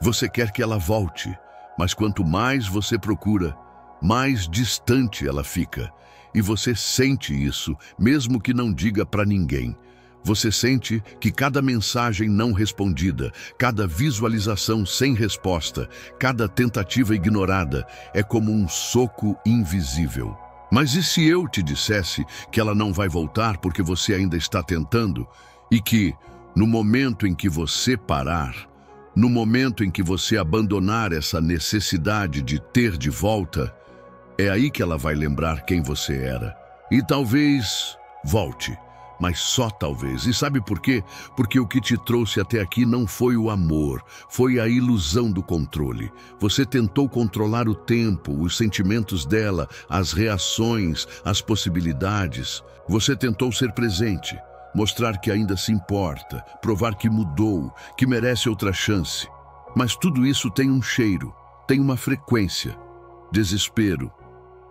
Você quer que ela volte, mas quanto mais você procura, mais distante ela fica. E você sente isso, mesmo que não diga para ninguém. Você sente que cada mensagem não respondida, cada visualização sem resposta, cada tentativa ignorada é como um soco invisível. Mas e se eu te dissesse que ela não vai voltar porque você ainda está tentando? E que, no momento em que você parar, no momento em que você abandonar essa necessidade de ter de volta, é aí que ela vai lembrar quem você era. E talvez volte. Mas só talvez. E sabe por quê? Porque o que te trouxe até aqui não foi o amor, foi a ilusão do controle. Você tentou controlar o tempo, os sentimentos dela, as reações, as possibilidades. Você tentou ser presente, mostrar que ainda se importa, provar que mudou, que merece outra chance. Mas tudo isso tem um cheiro, tem uma frequência. Desespero.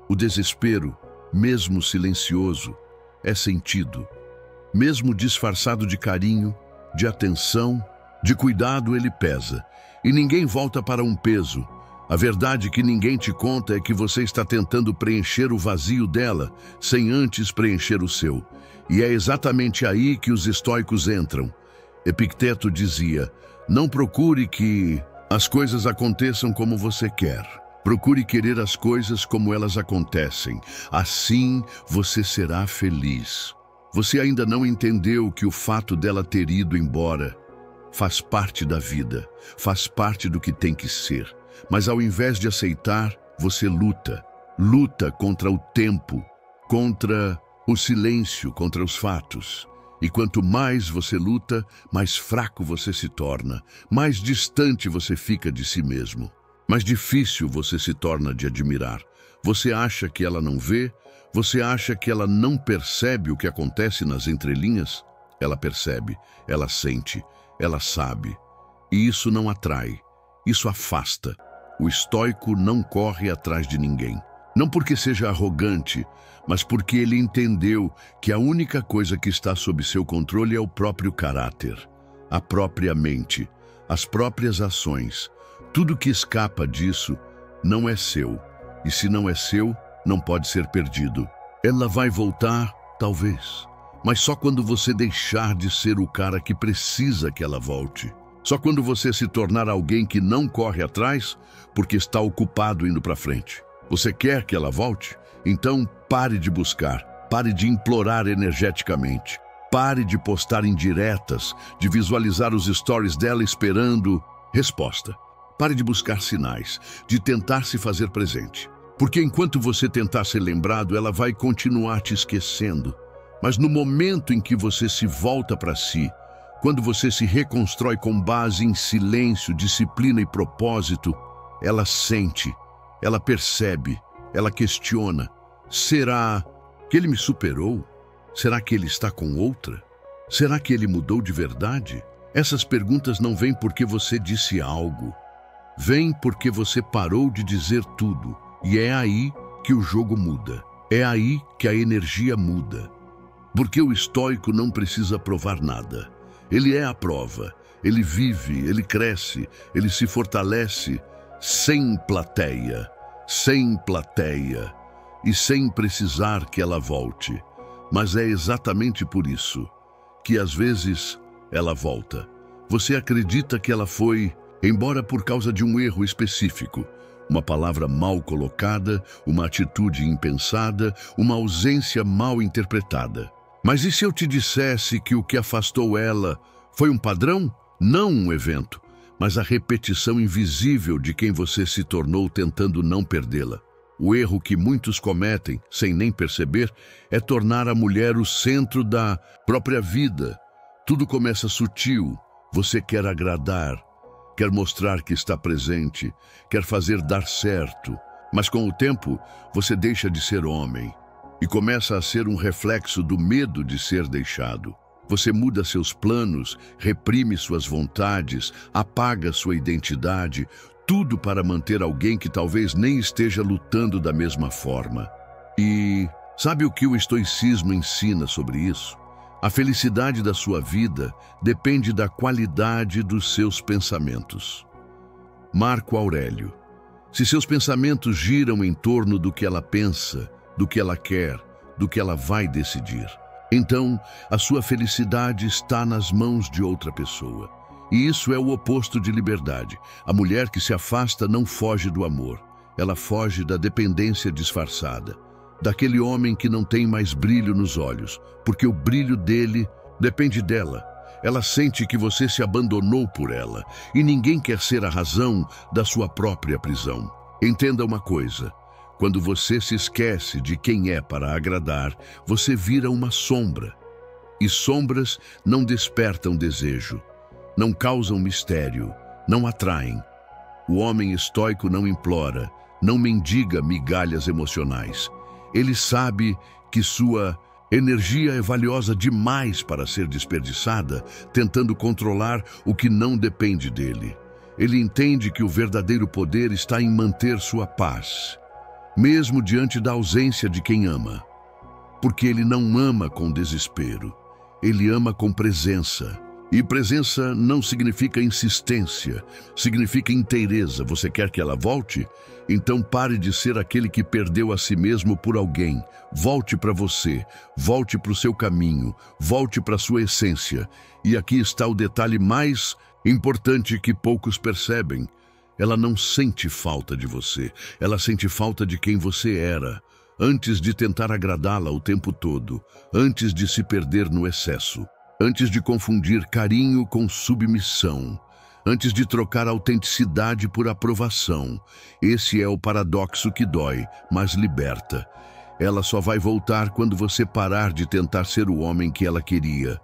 O desespero, mesmo silencioso, é sentido. Mesmo disfarçado de carinho, de atenção, de cuidado, ele pesa. E ninguém volta para um peso. A verdade que ninguém te conta é que você está tentando preencher o vazio dela, sem antes preencher o seu. E é exatamente aí que os estoicos entram. Epicteto dizia: não procure que as coisas aconteçam como você quer. Procure querer as coisas como elas acontecem. Assim você será feliz. Você ainda não entendeu que o fato dela ter ido embora faz parte da vida, faz parte do que tem que ser. Mas ao invés de aceitar, você luta. Luta contra o tempo, contra o silêncio, contra os fatos. E quanto mais você luta, mais fraco você se torna, mais distante você fica de si mesmo. Mais difícil você se torna de admirar. Você acha que ela não vê? Você acha que ela não percebe o que acontece nas entrelinhas? Ela percebe, ela sente, ela sabe. E isso não atrai, isso afasta. O estoico não corre atrás de ninguém. Não porque seja arrogante, mas porque ele entendeu que a única coisa que está sob seu controle é o próprio caráter, a própria mente, as próprias ações. Tudo que escapa disso não é seu. E se não é seu, não pode ser perdido. Ela vai voltar, talvez. Mas só quando você deixar de ser o cara que precisa que ela volte. Só quando você se tornar alguém que não corre atrás porque está ocupado indo para frente. Você quer que ela volte? Então pare de buscar, pare de implorar energeticamente. Pare de postar indiretas, de visualizar os stories dela esperando resposta. Pare de buscar sinais, de tentar se fazer presente. Porque enquanto você tentar ser lembrado, ela vai continuar te esquecendo. Mas no momento em que você se volta para si, quando você se reconstrói com base em silêncio, disciplina e propósito, ela sente, ela percebe, ela questiona. Será que ele me superou? Será que ele está com outra? Será que ele mudou de verdade? Essas perguntas não vêm porque você disse algo. Vêm porque você parou de dizer tudo. E é aí que o jogo muda. É aí que a energia muda. Porque o estoico não precisa provar nada. Ele é a prova. Ele vive, ele cresce, ele se fortalece sem plateia. Sem plateia. E sem precisar que ela volte. Mas é exatamente por isso que às vezes ela volta. Você acredita que ela foi embora por causa de um erro específico. Uma palavra mal colocada, uma atitude impensada, uma ausência mal interpretada. Mas e se eu te dissesse que o que afastou ela foi um padrão? Não um evento, mas a repetição invisível de quem você se tornou tentando não perdê-la. O erro que muitos cometem, sem nem perceber, é tornar a mulher o centro da própria vida. Tudo começa sutil. Você quer agradar, quer mostrar que está presente, quer fazer dar certo. Mas com o tempo, você deixa de ser homem e começa a ser um reflexo do medo de ser deixado. Você muda seus planos, reprime suas vontades, apaga sua identidade, tudo para manter alguém que talvez nem esteja lutando da mesma forma. E sabe o que o estoicismo ensina sobre isso? A felicidade da sua vida depende da qualidade dos seus pensamentos. Marco Aurélio. Se seus pensamentos giram em torno do que ela pensa, do que ela quer, do que ela vai decidir, então a sua felicidade está nas mãos de outra pessoa. E isso é o oposto de liberdade. A mulher que se afasta não foge do amor. Ela foge da dependência disfarçada, daquele homem que não tem mais brilho nos olhos, porque o brilho dele depende dela. Ela sente que você se abandonou por ela e ninguém quer ser a razão da sua própria prisão. Entenda uma coisa: quando você se esquece de quem é para agradar, você vira uma sombra. E sombras não despertam desejo, não causam mistério, não atraem. O homem estoico não implora, não mendiga migalhas emocionais. Ele sabe que sua energia é valiosa demais para ser desperdiçada, tentando controlar o que não depende dele. Ele entende que o verdadeiro poder está em manter sua paz, mesmo diante da ausência de quem ama. Porque ele não ama com desespero, ele ama com presença. E presença não significa insistência, significa inteireza. Você quer que ela volte? Então pare de ser aquele que perdeu a si mesmo por alguém. Volte para você, volte para o seu caminho, volte para a sua essência. E aqui está o detalhe mais importante que poucos percebem. Ela não sente falta de você, ela sente falta de quem você era, antes de tentar agradá-la o tempo todo, antes de se perder no excesso. Antes de confundir carinho com submissão, antes de trocar autenticidade por aprovação. Esse é o paradoxo que dói, mas liberta. Ela só vai voltar quando você parar de tentar ser o homem que ela queria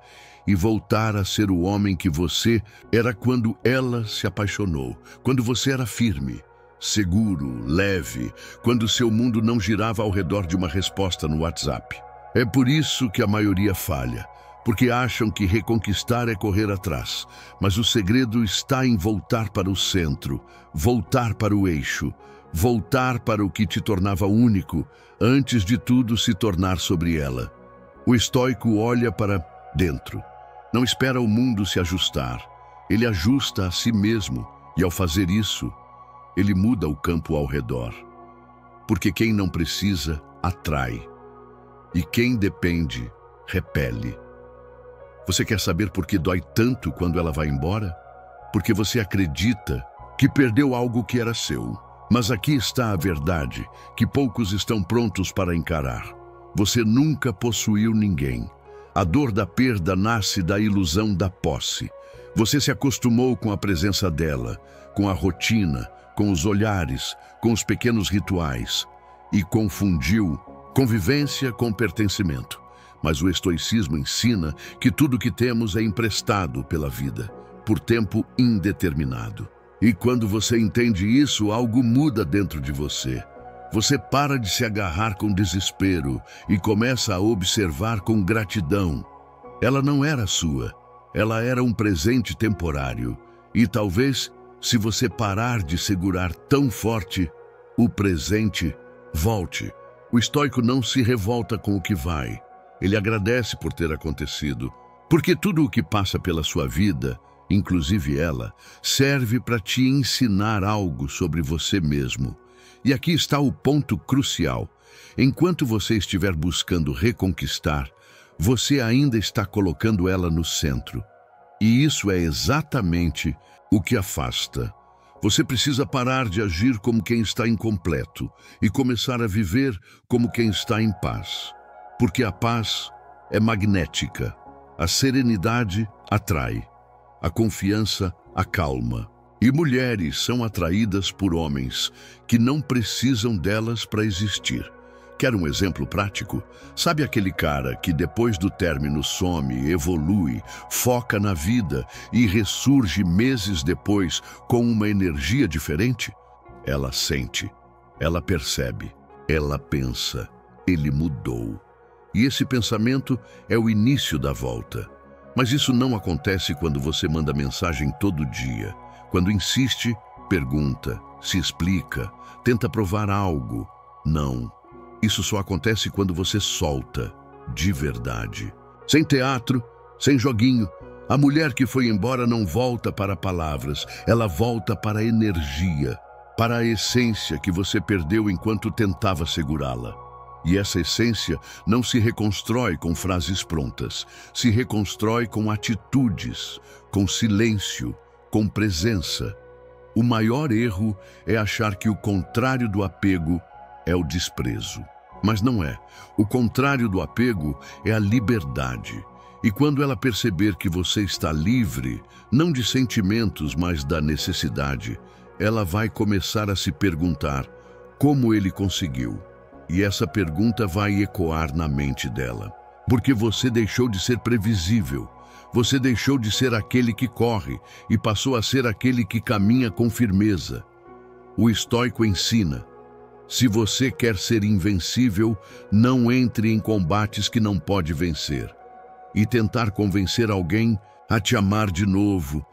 e voltar a ser o homem que você era quando ela se apaixonou, quando você era firme, seguro, leve, quando seu mundo não girava ao redor de uma resposta no WhatsApp. É por isso que a maioria falha. Porque acham que reconquistar é correr atrás. Mas o segredo está em voltar para o centro, voltar para o eixo, voltar para o que te tornava único, antes de tudo se tornar sobre ela. O estoico olha para dentro. Não espera o mundo se ajustar. Ele ajusta a si mesmo e, ao fazer isso, ele muda o campo ao redor. Porque quem não precisa, atrai. E quem depende, repele. Você quer saber por que dói tanto quando ela vai embora? Porque você acredita que perdeu algo que era seu. Mas aqui está a verdade, que poucos estão prontos para encarar. Você nunca possuiu ninguém. A dor da perda nasce da ilusão da posse. Você se acostumou com a presença dela, com a rotina, com os olhares, com os pequenos rituais, e confundiu convivência com pertencimento. Mas o estoicismo ensina que tudo que temos é emprestado pela vida, por tempo indeterminado. E quando você entende isso, algo muda dentro de você. Você para de se agarrar com desespero e começa a observar com gratidão. Ela não era sua, ela era um presente temporário. E talvez, se você parar de segurar tão forte, o presente volte. O estoico não se revolta com o que vai. Ele agradece por ter acontecido, porque tudo o que passa pela sua vida, inclusive ela, serve para te ensinar algo sobre você mesmo. E aqui está o ponto crucial. Enquanto você estiver buscando reconquistar, você ainda está colocando ela no centro. E isso é exatamente o que afasta. Você precisa parar de agir como quem está incompleto e começar a viver como quem está em paz. Porque a paz é magnética, a serenidade atrai, a confiança acalma. E mulheres são atraídas por homens que não precisam delas para existir. Quer um exemplo prático? Sabe aquele cara que depois do término some, evolui, foca na vida e ressurge meses depois com uma energia diferente? Ela sente, ela percebe, ela pensa, ele mudou. E esse pensamento é o início da volta. Mas isso não acontece quando você manda mensagem todo dia. Quando insiste, pergunta, se explica, tenta provar algo. Não. Isso só acontece quando você solta, de verdade. Sem teatro, sem joguinho, A mulher que foi embora não volta para palavras, ela volta para a energia, para a essência que você perdeu enquanto tentava segurá-la. E essa essência não se reconstrói com frases prontas, se reconstrói com atitudes, com silêncio, com presença. O maior erro é achar que o contrário do apego é o desprezo. Mas não é. O contrário do apego é a liberdade. E quando ela perceber que você está livre, não de sentimentos, mas da necessidade, ela vai começar a se perguntar como ele conseguiu. E essa pergunta vai ecoar na mente dela. Porque você deixou de ser previsível. Você deixou de ser aquele que corre e passou a ser aquele que caminha com firmeza. O estoico ensina: se você quer ser invencível, não entre em combates que não pode vencer. E tentar convencer alguém a te amar de novo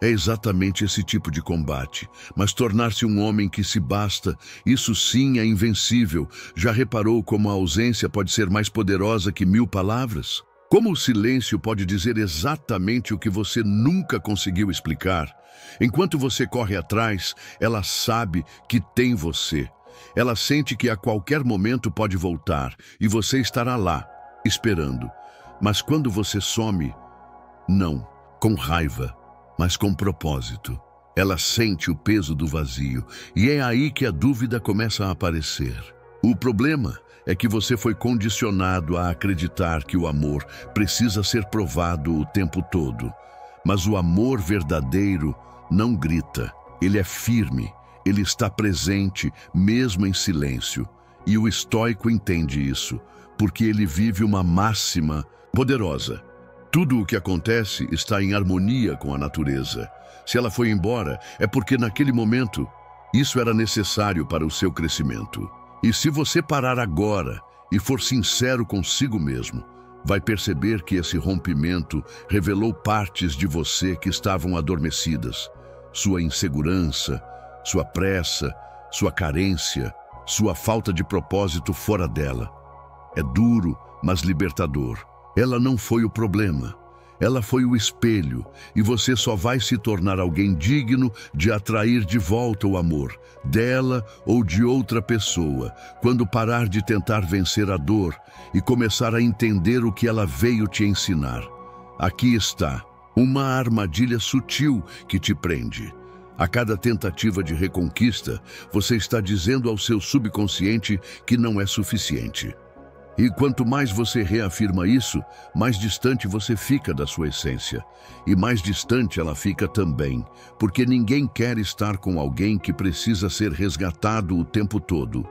é exatamente esse tipo de combate. Mas tornar-se um homem que se basta, isso sim é invencível. Já reparou como a ausência pode ser mais poderosa que 1000 palavras? Como o silêncio pode dizer exatamente o que você nunca conseguiu explicar? Enquanto você corre atrás, ela sabe que tem você. Ela sente que a qualquer momento pode voltar e você estará lá, esperando. Mas quando você some, não com raiva, mas com propósito. Ela sente o peso do vazio e é aí que a dúvida começa a aparecer. O problema é que você foi condicionado a acreditar que o amor precisa ser provado o tempo todo. Mas o amor verdadeiro não grita, ele é firme, ele está presente mesmo em silêncio. E o estoico entende isso, porque ele vive uma máxima poderosa. Tudo o que acontece está em harmonia com a natureza. Se ela foi embora, é porque naquele momento isso era necessário para o seu crescimento. E se você parar agora e for sincero consigo mesmo, vai perceber que esse rompimento revelou partes de você que estavam adormecidas. Sua insegurança, sua pressa, sua carência, sua falta de propósito fora dela. É duro, mas libertador. Ela não foi o problema. Ela foi o espelho, e você só vai se tornar alguém digno de atrair de volta o amor, dela ou de outra pessoa, quando parar de tentar vencer a dor e começar a entender o que ela veio te ensinar. Aqui está, uma armadilha sutil que te prende. A cada tentativa de reconquista, você está dizendo ao seu subconsciente que não é suficiente. E quanto mais você reafirma isso, mais distante você fica da sua essência. E mais distante ela fica também, porque ninguém quer estar com alguém que precisa ser resgatado o tempo todo.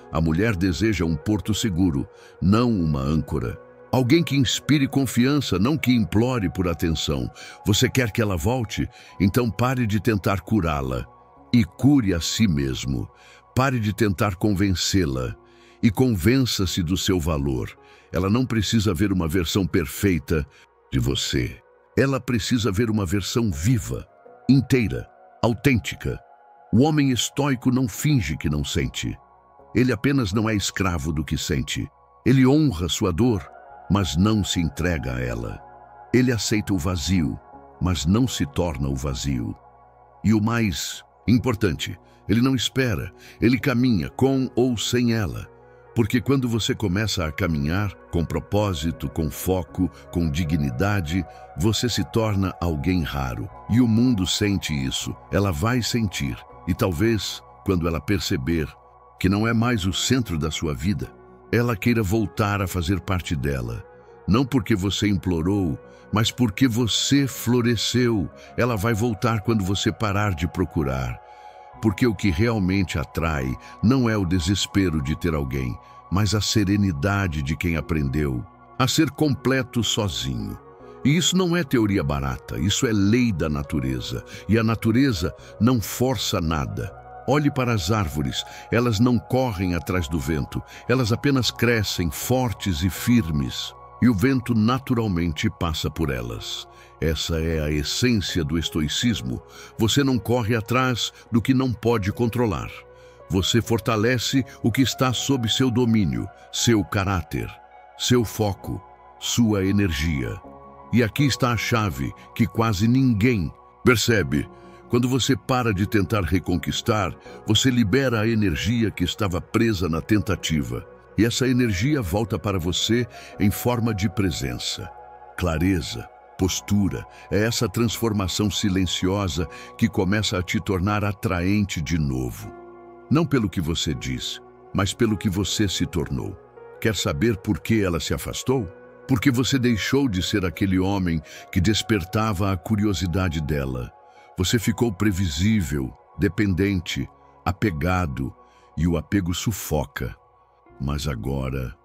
A mulher deseja um porto seguro, não uma âncora. Alguém que inspire confiança, não que implore por atenção. Você quer que ela volte? Então pare de tentar curá-la e cure a si mesmo. Pare de tentar convencê-la. E convença-se do seu valor. Ela não precisa ver uma versão perfeita de você. Ela precisa ver uma versão viva, inteira, autêntica. O homem estoico não finge que não sente. Ele apenas não é escravo do que sente. Ele honra sua dor, mas não se entrega a ela. Ele aceita o vazio, mas não se torna o vazio. E o mais importante, ele não espera, ele caminha com ou sem ela. Porque quando você começa a caminhar com propósito, com foco, com dignidade, você se torna alguém raro. E o mundo sente isso, ela vai sentir. E talvez, quando ela perceber que não é mais o centro da sua vida, ela queira voltar a fazer parte dela. Não porque você implorou, mas porque você floresceu. Ela vai voltar quando você parar de procurar. Porque o que realmente atrai não é o desespero de ter alguém, mas a serenidade de quem aprendeu a ser completo sozinho. E isso não é teoria barata, isso é lei da natureza. E a natureza não força nada. Olhe para as árvores, elas não correm atrás do vento, elas apenas crescem fortes e firmes. E o vento naturalmente passa por elas. Essa é a essência do estoicismo. Você não corre atrás do que não pode controlar. Você fortalece o que está sob seu domínio, seu caráter, seu foco, sua energia. E aqui está a chave que quase ninguém percebe. Quando você para de tentar reconquistar, você libera a energia que estava presa na tentativa. E essa energia volta para você em forma de presença, clareza, postura. É essa transformação silenciosa que começa a te tornar atraente de novo. Não pelo que você diz, mas pelo que você se tornou. Quer saber por que ela se afastou? Porque você deixou de ser aquele homem que despertava a curiosidade dela. Você ficou previsível, dependente, apegado, e o apego sufoca. Mas agora,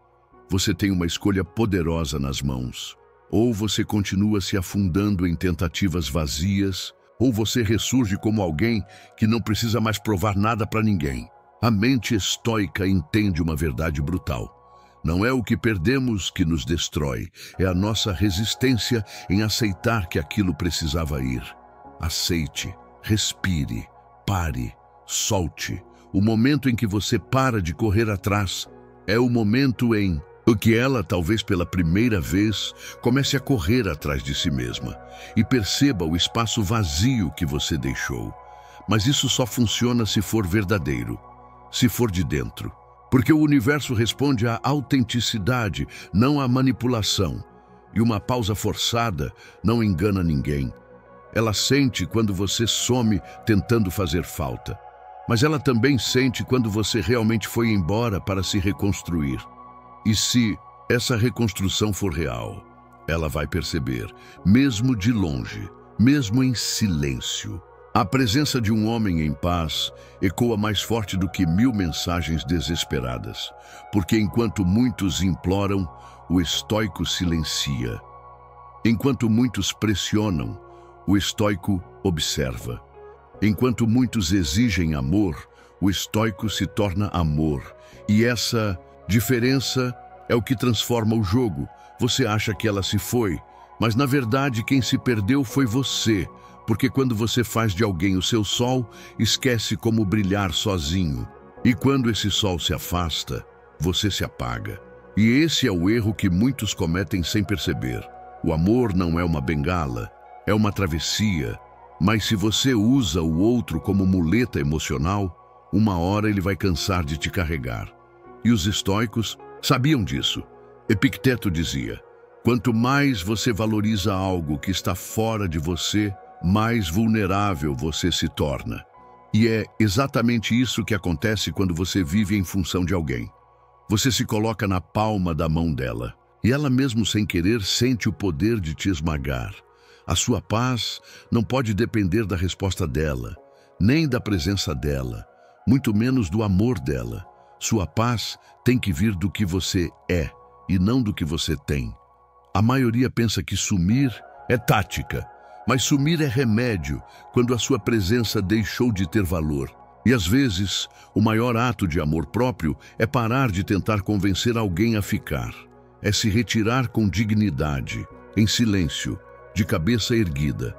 você tem uma escolha poderosa nas mãos. Ou você continua se afundando em tentativas vazias, ou você ressurge como alguém que não precisa mais provar nada para ninguém. A mente estoica entende uma verdade brutal. Não é o que perdemos que nos destrói, é a nossa resistência em aceitar que aquilo precisava ir. Aceite, respire, pare, solte. O momento em que você para de correr atrás é o momento em que ela, talvez pela primeira vez, comece a correr atrás de si mesma e perceba o espaço vazio que você deixou. Mas isso só funciona se for verdadeiro, se for de dentro. Porque o universo responde à autenticidade, não à manipulação. E uma pausa forçada não engana ninguém. Ela sente quando você some tentando fazer falta. Mas ela também sente quando você realmente foi embora para se reconstruir. E se essa reconstrução for real, ela vai perceber, mesmo de longe, mesmo em silêncio. A presença de um homem em paz ecoa mais forte do que 1000 mensagens desesperadas, porque enquanto muitos imploram, o estoico silencia. Enquanto muitos pressionam, o estoico observa. Enquanto muitos exigem amor, o estoico se torna amor. E essa diferença é o que transforma o jogo. Você acha que ela se foi, mas na verdade quem se perdeu foi você. Porque quando você faz de alguém o seu sol, esquece como brilhar sozinho. E quando esse sol se afasta, você se apaga. E esse é o erro que muitos cometem sem perceber. O amor não é uma bengala, é uma travessia. Mas se você usa o outro como muleta emocional, uma hora ele vai cansar de te carregar. E os estoicos sabiam disso. Epicteto dizia: quanto mais você valoriza algo que está fora de você, mais vulnerável você se torna. E é exatamente isso que acontece quando você vive em função de alguém. Você se coloca na palma da mão dela, e ela mesmo sem querer sente o poder de te esmagar. A sua paz não pode depender da resposta dela, nem da presença dela, muito menos do amor dela. Sua paz tem que vir do que você é, e não do que você tem. A maioria pensa que sumir é tática, mas sumir é remédio quando a sua presença deixou de ter valor. E às vezes, o maior ato de amor próprio é parar de tentar convencer alguém a ficar. É se retirar com dignidade, em silêncio, de cabeça erguida.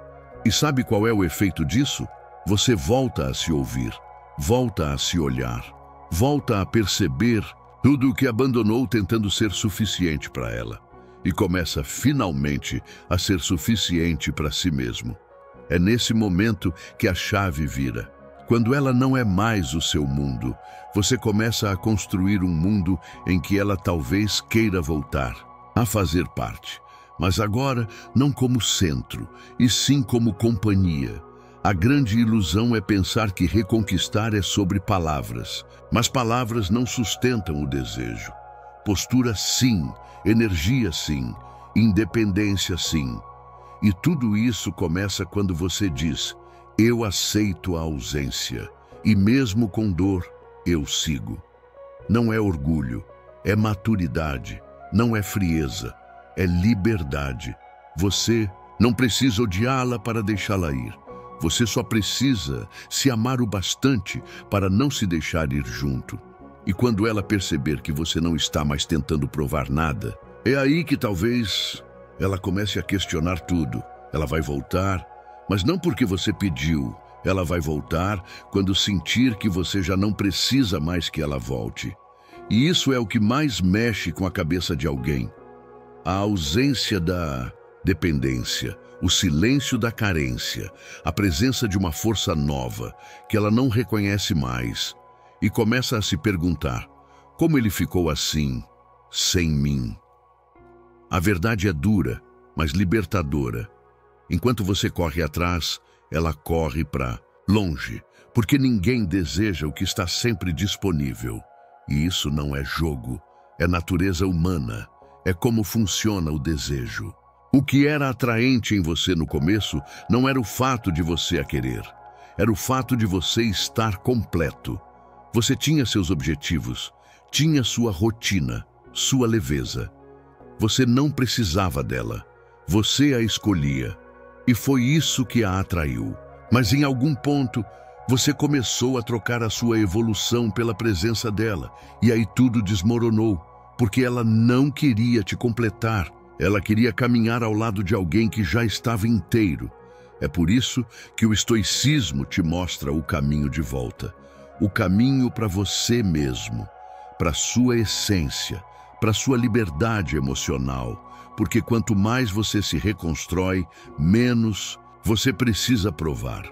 E sabe qual é o efeito disso? Você volta a se ouvir, volta a se olhar, volta a perceber tudo o que abandonou tentando ser suficiente para ela. E começa finalmente a ser suficiente para si mesmo. É nesse momento que a chave vira. Quando ela não é mais o seu mundo, você começa a construir um mundo em que ela talvez queira voltar a fazer parte. Mas agora não como centro, e sim como companhia. A grande ilusão é pensar que reconquistar é sobre palavras, mas palavras não sustentam o desejo. Postura sim, energia sim, independência sim. E tudo isso começa quando você diz: eu aceito a ausência, e mesmo com dor, eu sigo. Não é orgulho, é maturidade, não é frieza, é liberdade. Você não precisa odiá-la para deixá-la ir. Você só precisa se amar o bastante para não se deixar ir junto. E quando ela perceber que você não está mais tentando provar nada, é aí que talvez ela comece a questionar tudo. Ela vai voltar, mas não porque você pediu. Ela vai voltar quando sentir que você já não precisa mais que ela volte. E isso é o que mais mexe com a cabeça de alguém. A ausência da Dependência, o silêncio da carência, a presença de uma força nova que ela não reconhece mais e começa a se perguntar: como ele ficou assim, sem mim? A verdade é dura, mas libertadora. Enquanto você corre atrás, ela corre para longe, porque ninguém deseja o que está sempre disponível. E isso não é jogo, é natureza humana, é como funciona o desejo. O que era atraente em você no começo não era o fato de você a querer, era o fato de você estar completo. Você tinha seus objetivos, tinha sua rotina, sua leveza. Você não precisava dela, você a escolhia. E foi isso que a atraiu. Mas em algum ponto, você começou a trocar a sua evolução pela presença dela. E aí tudo desmoronou, porque ela não queria te completar. Ela queria caminhar ao lado de alguém que já estava inteiro. É por isso que o estoicismo te mostra o caminho de volta. O caminho para você mesmo, para sua essência, para sua liberdade emocional. Porque quanto mais você se reconstrói, menos você precisa provar.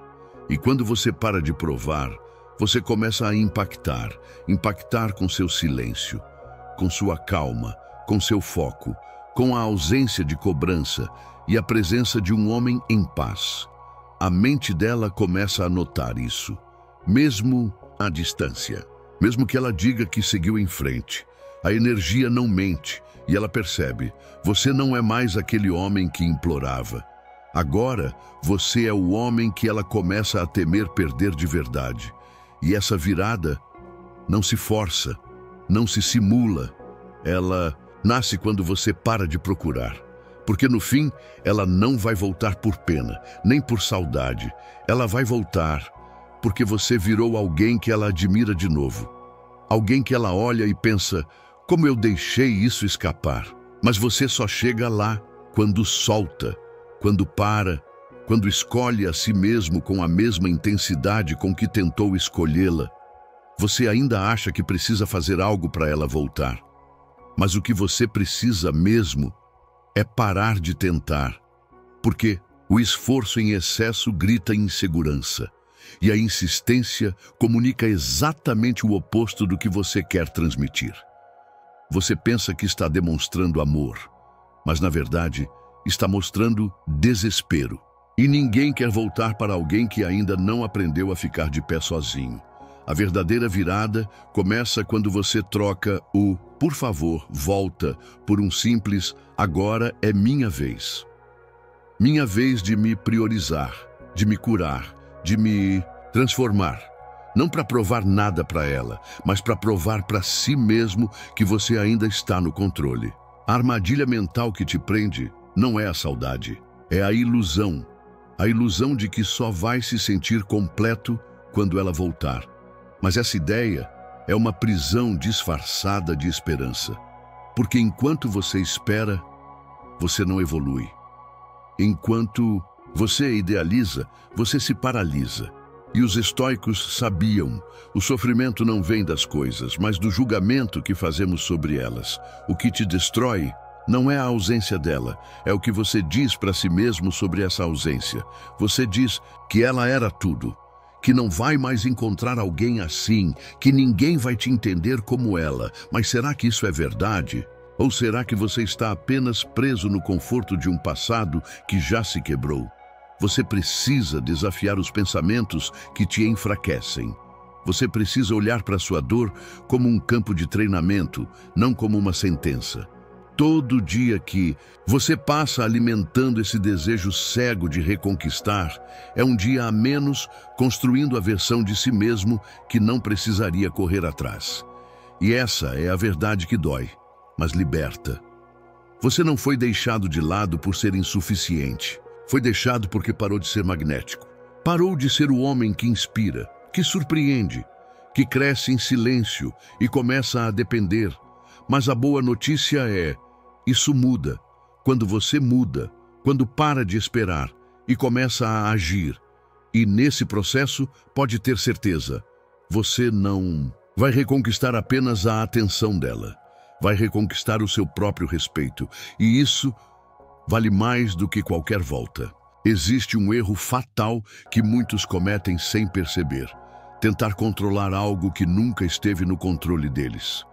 E quando você para de provar, você começa a impactar com seu silêncio, com sua calma, com seu foco, com a ausência de cobrança e a presença de um homem em paz. A mente dela começa a notar isso, mesmo à distância, mesmo que ela diga que seguiu em frente. A energia não mente e ela percebe: você não é mais aquele homem que implorava. Agora, você é o homem que ela começa a temer perder de verdade. E essa virada não se força, não se simula. Ela nasce quando você para de procurar. Porque no fim, ela não vai voltar por pena, nem por saudade. Ela vai voltar porque você virou alguém que ela admira de novo. Alguém que ela olha e pensa: como eu deixei isso escapar? Mas você só chega lá quando solta, quando para, quando escolhe a si mesmo com a mesma intensidade com que tentou escolhê-la. Você ainda acha que precisa fazer algo para ela voltar. Mas o que você precisa mesmo é parar de tentar, porque o esforço em excesso grita insegurança, e a insistência comunica exatamente o oposto do que você quer transmitir. Você pensa que está demonstrando amor, mas na verdade está mostrando desespero. E ninguém quer voltar para alguém que ainda não aprendeu a ficar de pé sozinho. A verdadeira virada começa quando você troca o "por favor, volta" por um simples "agora é minha vez". Minha vez de me priorizar, de me curar, de me transformar. Não para provar nada para ela, mas para provar para si mesmo que você ainda está no controle. A armadilha mental que te prende não é a saudade, é a ilusão de que só vai se sentir completo quando ela voltar. Mas essa ideia é uma prisão disfarçada de esperança, porque enquanto você espera, você não evolui. Enquanto você idealiza, você se paralisa. E os estoicos sabiam: o sofrimento não vem das coisas, mas do julgamento que fazemos sobre elas. O que te destrói não é a ausência dela, é o que você diz para si mesmo sobre essa ausência. Você diz que ela era tudo, que não vai mais encontrar alguém assim, que ninguém vai te entender como ela. Mas será que isso é verdade? Ou será que você está apenas preso no conforto de um passado que já se quebrou? Você precisa desafiar os pensamentos que te enfraquecem. Você precisa olhar para sua dor como um campo de treinamento, não como uma sentença. Todo dia que você passa alimentando esse desejo cego de reconquistar, é um dia a menos construindo a versão de si mesmo que não precisaria correr atrás. E essa é a verdade que dói, mas liberta. Você não foi deixado de lado por ser insuficiente. Foi deixado porque parou de ser magnético. Parou de ser o homem que inspira, que surpreende, que cresce em silêncio e começa a depender. Mas a boa notícia é: isso muda. Quando você muda, quando para de esperar e começa a agir. E nesse processo, pode ter certeza, você não vai reconquistar apenas a atenção dela. Vai reconquistar o seu próprio respeito. E isso vale mais do que qualquer volta. Existe um erro fatal que muitos cometem sem perceber: tentar controlar algo que nunca esteve no controle deles.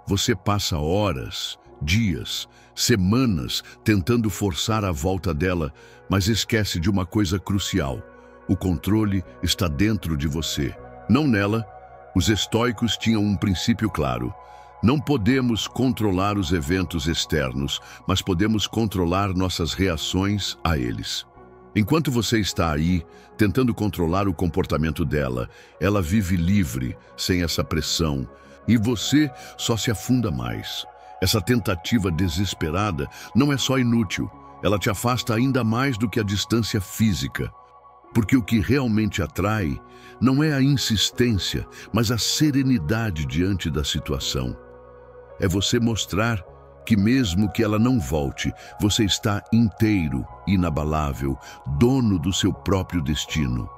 Você passa horas, dias, semanas tentando forçar a volta dela, mas esquece de uma coisa crucial: o controle está dentro de você, não nela. Os estoicos tinham um princípio claro: não podemos controlar os eventos externos, mas podemos controlar nossas reações a eles. Enquanto você está aí, tentando controlar o comportamento dela, ela vive livre, sem essa pressão, e você só se afunda mais. Essa tentativa desesperada não é só inútil, ela te afasta ainda mais do que a distância física. Porque o que realmente atrai não é a insistência, mas a serenidade diante da situação. É você mostrar que mesmo que ela não volte, você está inteiro, inabalável, dono do seu próprio destino.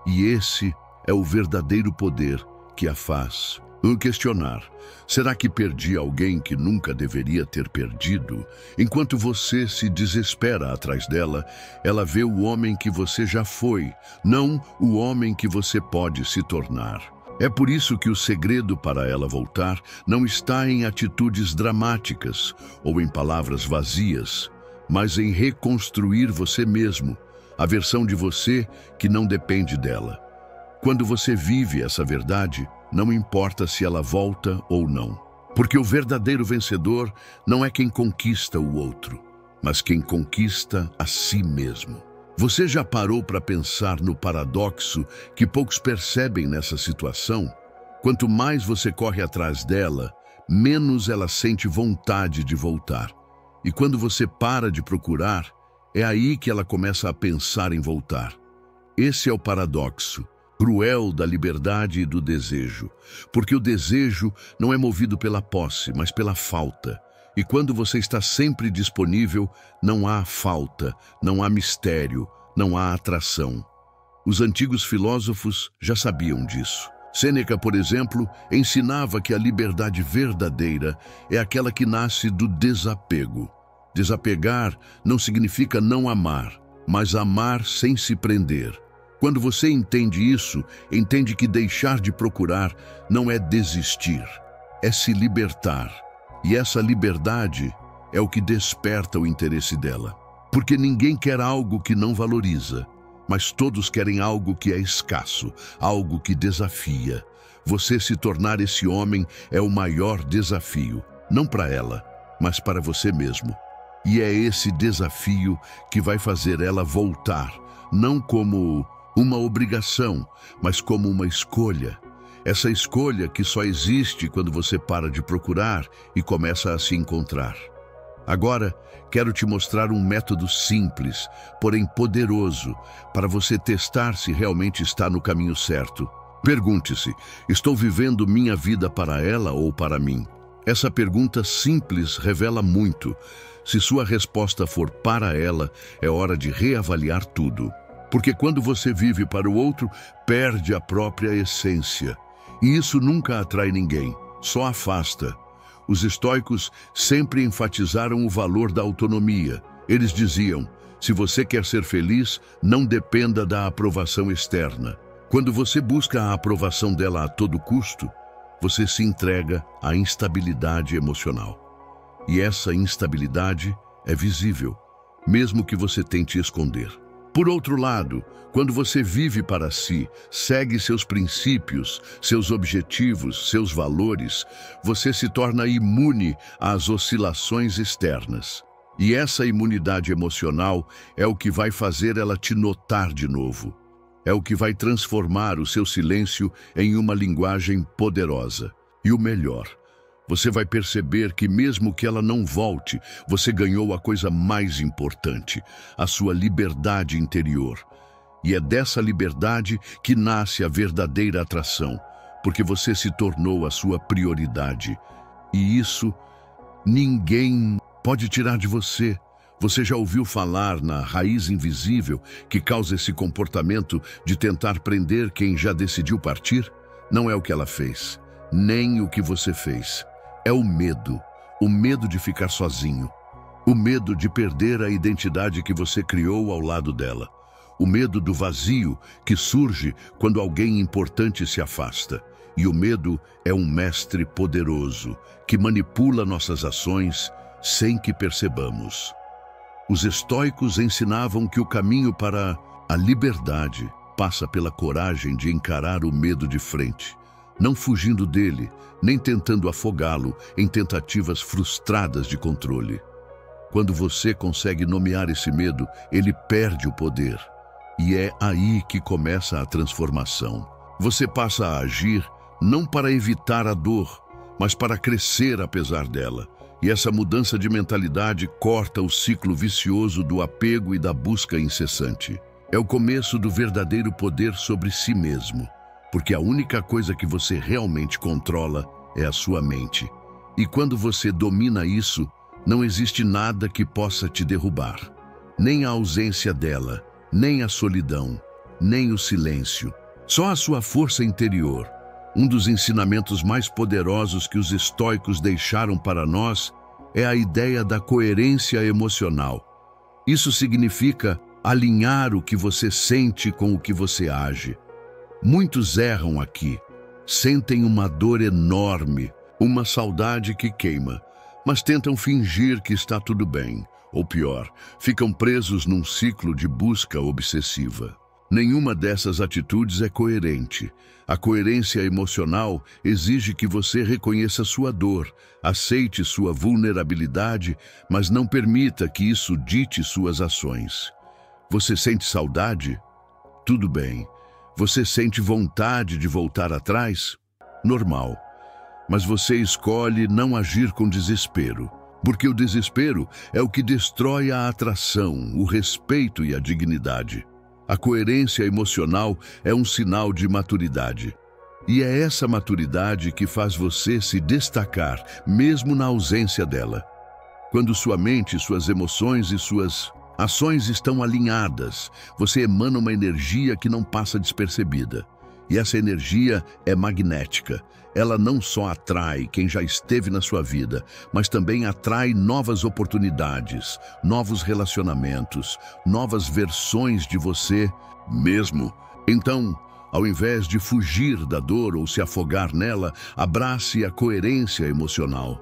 E esse é o verdadeiro poder que a faz questionar: será que perdi alguém que nunca deveria ter perdido? Enquanto você se desespera atrás dela, ela vê o homem que você já foi, não o homem que você pode se tornar. É por isso que o segredo para ela voltar não está em atitudes dramáticas ou em palavras vazias, mas em reconstruir você mesmo, a versão de você que não depende dela. Quando você vive essa verdade, não importa se ela volta ou não. Porque o verdadeiro vencedor não é quem conquista o outro, mas quem conquista a si mesmo. Você já parou para pensar no paradoxo que poucos percebem nessa situação? Quanto mais você corre atrás dela, menos ela sente vontade de voltar. E quando você para de procurar, é aí que ela começa a pensar em voltar. Esse é o paradoxo cruel da liberdade e do desejo, porque o desejo não é movido pela posse, mas pela falta. E quando você está sempre disponível, não há falta, não há mistério, não há atração. Os antigos filósofos já sabiam disso. Sêneca, por exemplo, ensinava que a liberdade verdadeira é aquela que nasce do desapego. Desapegar não significa não amar, mas amar sem se prender. Quando você entende isso, entende que deixar de procurar não é desistir, é se libertar. E essa liberdade é o que desperta o interesse dela. Porque ninguém quer algo que não valoriza, mas todos querem algo que é escasso, algo que desafia. Você se tornar esse homem é o maior desafio, não para ela, mas para você mesmo. E é esse desafio que vai fazer ela voltar, não como uma obrigação, mas como uma escolha. Essa escolha que só existe quando você para de procurar e começa a se encontrar. Agora, quero te mostrar um método simples, porém poderoso, para você testar se realmente está no caminho certo. Pergunte-se: estou vivendo minha vida para ela ou para mim? Essa pergunta simples revela muito. Se sua resposta for para ela, é hora de reavaliar tudo. Porque quando você vive para o outro, perde a própria essência. E isso nunca atrai ninguém, só afasta. Os estoicos sempre enfatizaram o valor da autonomia. Eles diziam: se você quer ser feliz, não dependa da aprovação externa. Quando você busca a aprovação dela a todo custo, você se entrega à instabilidade emocional. E essa instabilidade é visível, mesmo que você tente esconder. Por outro lado, quando você vive para si, segue seus princípios, seus objetivos, seus valores, você se torna imune às oscilações externas. E essa imunidade emocional é o que vai fazer ela te notar de novo. É o que vai transformar o seu silêncio em uma linguagem poderosa. E o melhor, você vai perceber que mesmo que ela não volte, você ganhou a coisa mais importante, a sua liberdade interior. E é dessa liberdade que nasce a verdadeira atração, porque você se tornou a sua prioridade. E isso ninguém pode tirar de você. Você já ouviu falar na raiz invisível que causa esse comportamento de tentar prender quem já decidiu partir? Não é o que ela fez, nem o que você fez. É o medo de ficar sozinho. O medo de perder a identidade que você criou ao lado dela. O medo do vazio que surge quando alguém importante se afasta. E o medo é um mestre poderoso que manipula nossas ações sem que percebamos. Os estoicos ensinavam que o caminho para a liberdade passa pela coragem de encarar o medo de frente, não fugindo dele, nem tentando afogá-lo em tentativas frustradas de controle. Quando você consegue nomear esse medo, ele perde o poder. E é aí que começa a transformação. Você passa a agir não para evitar a dor, mas para crescer apesar dela. E essa mudança de mentalidade corta o ciclo vicioso do apego e da busca incessante. É o começo do verdadeiro poder sobre si mesmo, porque a única coisa que você realmente controla é a sua mente. E quando você domina isso, não existe nada que possa te derrubar. Nem a ausência dela, nem a solidão, nem o silêncio. Só a sua força interior. Um dos ensinamentos mais poderosos que os estoicos deixaram para nós é a ideia da coerência emocional. Isso significa alinhar o que você sente com o que você age. Muitos erram aqui, sentem uma dor enorme, uma saudade que queima, mas tentam fingir que está tudo bem. Ou pior, ficam presos num ciclo de busca obsessiva. Nenhuma dessas atitudes é coerente. A coerência emocional exige que você reconheça sua dor, aceite sua vulnerabilidade, mas não permita que isso dite suas ações. Você sente saudade? Tudo bem. Você sente vontade de voltar atrás? Normal. Mas você escolhe não agir com desespero, porque o desespero é o que destrói a atração, o respeito e a dignidade. A coerência emocional é um sinal de maturidade. E é essa maturidade que faz você se destacar, mesmo na ausência dela. Quando sua mente, suas emoções e suas ações estão alinhadas, você emana uma energia que não passa despercebida. E essa energia é magnética. Ela não só atrai quem já esteve na sua vida, mas também atrai novas oportunidades, novos relacionamentos, novas versões de você mesmo. Então, ao invés de fugir da dor ou se afogar nela, abrace a coerência emocional.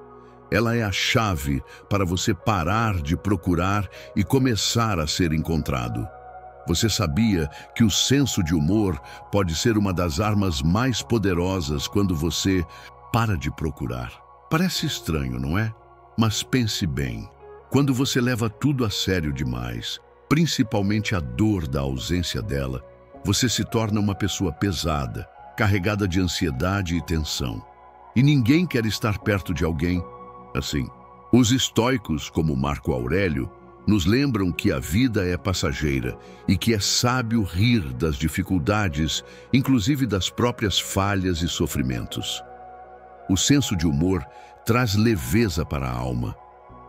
Ela é a chave para você parar de procurar e começar a ser encontrado. Você sabia que o senso de humor pode ser uma das armas mais poderosas quando você para de procurar? Parece estranho, não é? Mas pense bem. Quando você leva tudo a sério demais, principalmente a dor da ausência dela, você se torna uma pessoa pesada, carregada de ansiedade e tensão. E ninguém quer estar perto de alguém assim. Os estoicos, como Marco Aurélio, nos lembram que a vida é passageira e que é sábio rir das dificuldades, inclusive das próprias falhas e sofrimentos. O senso de humor traz leveza para a alma.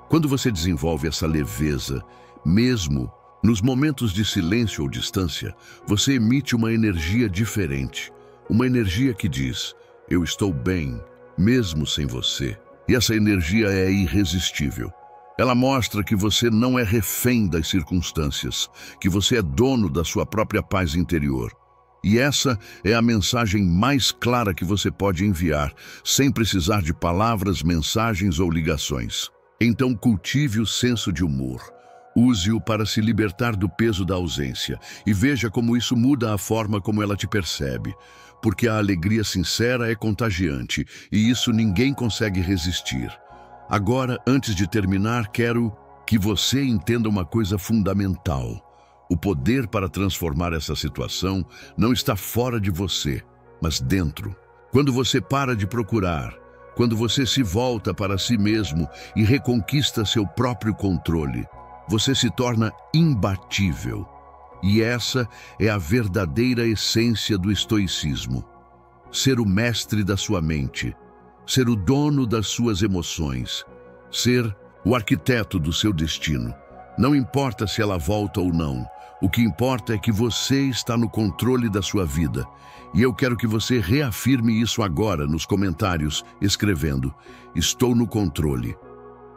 Quando você desenvolve essa leveza, mesmo nos momentos de silêncio ou distância, você emite uma energia diferente. Uma energia que diz, eu estou bem, mesmo sem você. E essa energia é irresistível. Ela mostra que você não é refém das circunstâncias, que você é dono da sua própria paz interior. E essa é a mensagem mais clara que você pode enviar, sem precisar de palavras, mensagens ou ligações. Então cultive o senso de humor. Use-o para se libertar do peso da ausência e veja como isso muda a forma como ela te percebe. Porque a alegria sincera é contagiante e isso ninguém consegue resistir. Agora, antes de terminar, quero que você entenda uma coisa fundamental. O poder para transformar essa situação não está fora de você, mas dentro. Quando você para de procurar, quando você se volta para si mesmo e reconquista seu próprio controle, você se torna imbatível. E essa é a verdadeira essência do estoicismo. Ser o mestre da sua mente, ser o dono das suas emoções, ser o arquiteto do seu destino. Não importa se ela volta ou não, o que importa é que você está no controle da sua vida. E eu quero que você reafirme isso agora nos comentários, escrevendo, estou no controle.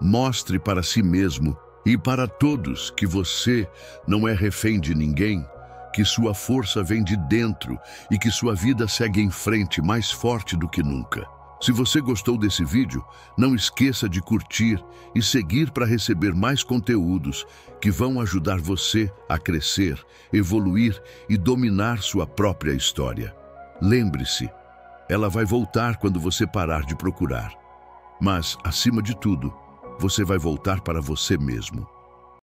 Mostre para si mesmo E para todos que você não é refém de ninguém, que sua força vem de dentro e que sua vida segue em frente mais forte do que nunca. Se você gostou desse vídeo, não esqueça de curtir e seguir para receber mais conteúdos que vão ajudar você a crescer, evoluir e dominar sua própria história. Lembre-se, ela vai voltar quando você parar de procurar. Mas, acima de tudo, você vai voltar para você mesmo.